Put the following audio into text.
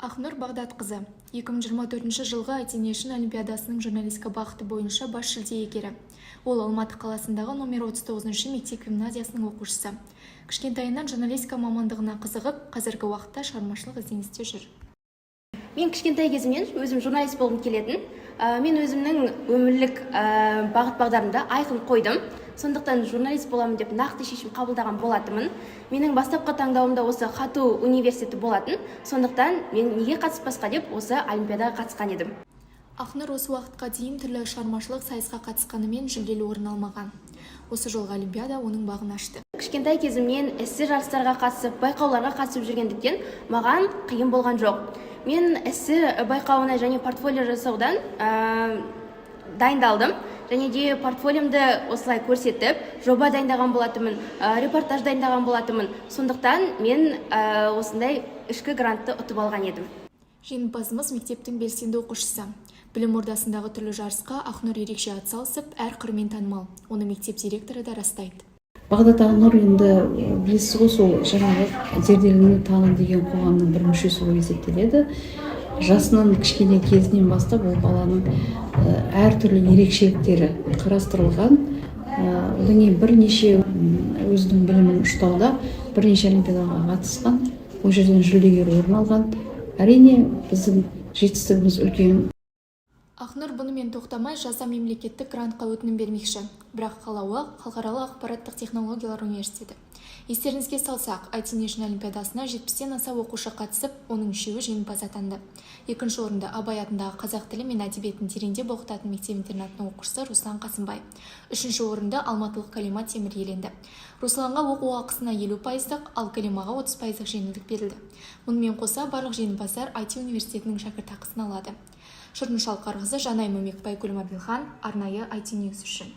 Ақнұр Бағдатқызы 2024 жылғы IT-Nation олимпиадасының журналистика бағыты бойынша бас жүлде иегері. Ол Алматы қаласындағы номер 39 мектеп-гимназиясының оқушысы. Кішкентайынан журналистика мамандығына қызығып, қазіргі уақытта шығармашылық ізденісте жүр. Мен кішкентай кезімнен өзім журналист болғым келетін. Мен өзімнің өмірлік бағыт-бағдарымда айқын қойдым. Сондықтан журналист боламын деп нақты шешім қабылдаған болатынмын. Менің бастапқы таңдауымда осы Хату университеті болатын. Сондықтан мен неге қатыспасқа деп осы олимпиадаға қатысқан едім. Ақнұр осы уақытқа дейін түрлі шығармашылық сайысқа қатысқанымен жүлделі орын алмаған. Осы жолғы олимпиада оның бағын ашты. Кішкентай кезімнен эссе жарыстарға қатысып, байқауларға қатысып жүргендіктен маған қиын болған жоқ. Мен эссе байқауына және портфолио жасаудан дайындалдым. Және де портфолиомды осылай көрсетіп, жоба дайындаған болатынмын, репортаж дайындаған болатынмын. Сондықтан мен осындай ішкі грантты ұтып алған едім. Жеңімпазымыз мектептің белсенді оқушысы. Білім ордасындағы түрлі жарысқа Ақнұр ерекше атсалысып, әр қырымен танымал. Оны мектеп директоры да растайды. Бағдат Ақнұр енді білесіз ғой, сол жаңағы зерделіні таным деген қоғамның бір мүшесі болып есептеледі. Жасынан кішкене кезінен бастап ол баланың әртүрлі ерекшеліктері қарастырылған. Одан кейін бірнеше өзінің білімін ұштауда бірнеше олимпиадаға қатысқан. Ол жерден жүлдегер орын алған. Әрине біздің жетістігіміз үлкен. Ақнұр бұнымен тоқтамай жазда мемлекеттік грантқа өтінім бермекші. Бірақ қалауы халықаралық ақпараттық технологиялар университеті. Естеріңізге салсақ, IT-Nation олимпиадасына 70-тен аса оқушы қатысып, оның 3-еуі жеңімпаз атанды. Екінші орында Абай атындағы қазақ тілі мен әдебиетін тереңде оқытатын мектеп-интернатының оқушысы Руслан Қасымбай. Үшінші орында алматылық Калима Темір иеленді. Русланға оқу ақысына 50%, ал Калимаға 30% жеңілдік берілді. Мұнымен қоса барлық жеңімпаздар IT университетінің шәкіртақысын алады. Шырын Шалқарқызы, Жанай Мөмекбай, Гүлмәбілхан, арнайы IT News үшін.